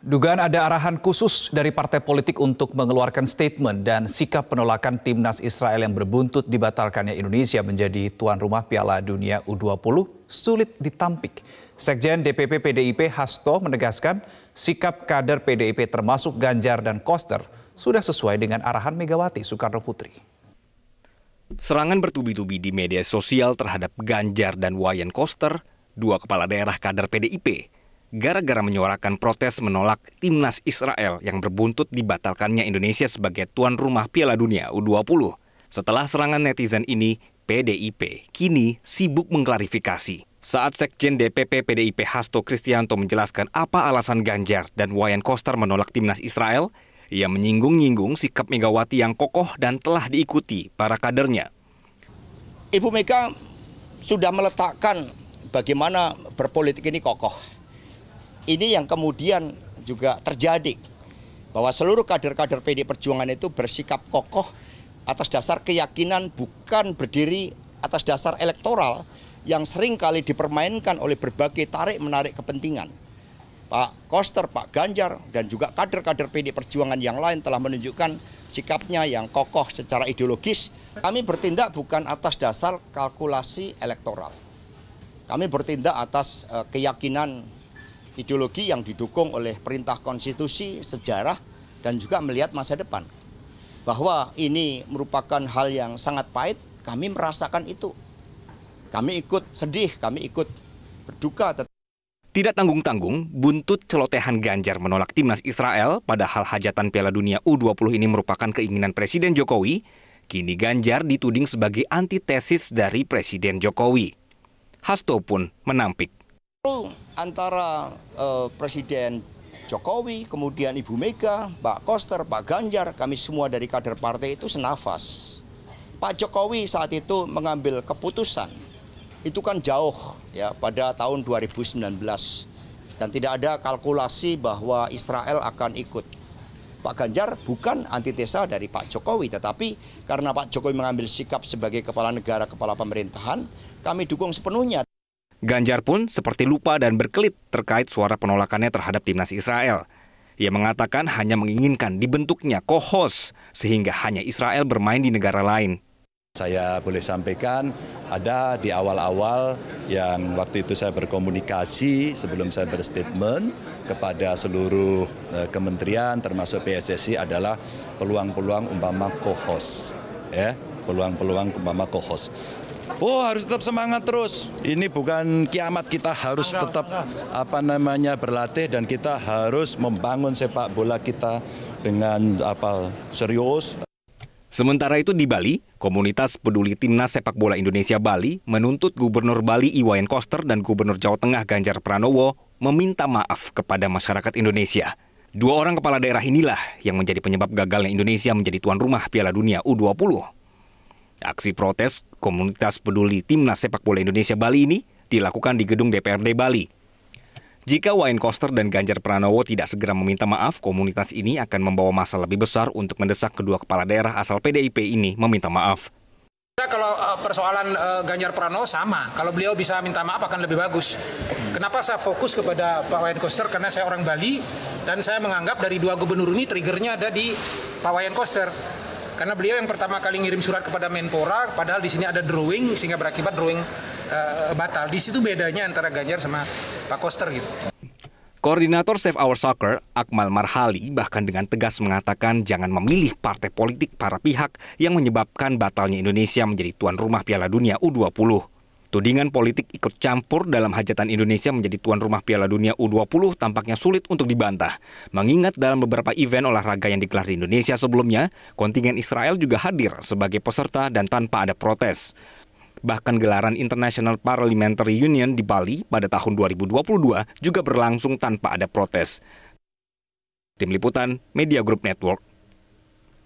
Dugaan ada arahan khusus dari partai politik untuk mengeluarkan statement dan sikap penolakan timnas Israel yang berbuntut dibatalkannya Indonesia menjadi tuan rumah Piala Dunia U20 sulit ditampik. Sekjen DPP PDIP Hasto menegaskan sikap kader PDIP termasuk Ganjar dan Koster sudah sesuai dengan arahan Megawati Soekarno Putri. Serangan bertubi-tubi di media sosial terhadap Ganjar dan Wayan Koster, dua kepala daerah kader PDIP, gara-gara menyuarakan protes menolak timnas Israel yang berbuntut dibatalkannya Indonesia sebagai tuan rumah Piala Dunia U20. Setelah serangan netizen ini, PDIP kini sibuk mengklarifikasi. Saat Sekjen DPP PDIP Hasto Kristianto menjelaskan apa alasan Ganjar dan Wayan Koster menolak timnas Israel, ia menyinggung-nyinggung sikap Megawati yang kokoh dan telah diikuti para kadernya. Ibu Mega sudah meletakkan bagaimana berpolitik ini kokoh. Ini yang kemudian juga terjadi, bahwa seluruh kader-kader PD Perjuangan itu bersikap kokoh atas dasar keyakinan, bukan berdiri atas dasar elektoral yang sering kali dipermainkan oleh berbagai tarik-menarik kepentingan. Pak Koster, Pak Ganjar, dan juga kader-kader PD Perjuangan yang lain telah menunjukkan sikapnya yang kokoh secara ideologis. Kami bertindak bukan atas dasar kalkulasi elektoral. Kami bertindak atas keyakinan ideologi yang didukung oleh perintah konstitusi, sejarah, dan juga melihat masa depan. Bahwa ini merupakan hal yang sangat pahit, kami merasakan itu. Kami ikut sedih, kami ikut berduka. Tidak tanggung-tanggung, buntut celotehan Ganjar menolak timnas Israel, padahal hajatan Piala Dunia U20 ini merupakan keinginan Presiden Jokowi, kini Ganjar dituding sebagai antitesis dari Presiden Jokowi. Hasto pun menampik. Antara Presiden Jokowi, kemudian Ibu Mega, Pak Koster, Pak Ganjar, kami semua dari kader partai itu senafas. Pak Jokowi saat itu mengambil keputusan, itu kan jauh ya pada tahun 2019. Dan tidak ada kalkulasi bahwa Israel akan ikut. Pak Ganjar bukan antitesa dari Pak Jokowi, tetapi karena Pak Jokowi mengambil sikap sebagai kepala negara, kepala pemerintahan, kami dukung sepenuhnya. Ganjar pun seperti lupa dan berkelit terkait suara penolakannya terhadap timnas Israel. Ia mengatakan hanya menginginkan dibentuknya co-host sehingga hanya Israel bermain di negara lain. Saya boleh sampaikan ada di awal-awal yang waktu itu saya berkomunikasi sebelum saya berstatement kepada seluruh kementerian termasuk PSSI adalah peluang-peluang umpama co-host. Ya, peluang-peluang umpama co-host. Oh, harus tetap semangat terus. Ini bukan kiamat, kita harus tetap berlatih dan kita harus membangun sepak bola kita dengan serius. Sementara itu di Bali, komunitas peduli timnas sepak bola Indonesia Bali menuntut Gubernur Bali Wayan Koster dan Gubernur Jawa Tengah Ganjar Pranowo meminta maaf kepada masyarakat Indonesia. Dua orang kepala daerah inilah yang menjadi penyebab gagalnya Indonesia menjadi tuan rumah Piala Dunia U20. Aksi protes komunitas peduli timnas sepak bola Indonesia Bali ini dilakukan di gedung DPRD Bali. Jika Wayan Koster dan Ganjar Pranowo tidak segera meminta maaf, komunitas ini akan membawa masalah lebih besar untuk mendesak kedua kepala daerah asal PDIP ini meminta maaf. Kalau persoalan Ganjar Pranowo sama, kalau beliau bisa minta maaf akan lebih bagus. Kenapa saya fokus kepada Pak Wayan Koster? Karena saya orang Bali dan saya menganggap dari dua gubernur ini triggernya ada di Pak Wayan Koster. Karena beliau yang pertama kali ngirim surat kepada Menpora, padahal di sini ada drawing sehingga berakibat drawing batal. Di situ bedanya antara Ganjar sama Pak Koster gitu. Koordinator Save Our Soccer, Akmal Marhali, bahkan dengan tegas mengatakan jangan memilih partai politik para pihak yang menyebabkan batalnya Indonesia menjadi tuan rumah Piala Dunia U20. Tudingan politik ikut campur dalam hajatan Indonesia menjadi tuan rumah Piala Dunia U20 tampaknya sulit untuk dibantah. Mengingat dalam beberapa event olahraga yang digelar di Indonesia sebelumnya, kontingen Israel juga hadir sebagai peserta dan tanpa ada protes. Bahkan gelaran International Parliamentary Union di Bali pada tahun 2022 juga berlangsung tanpa ada protes. Tim Liputan Media Group Network.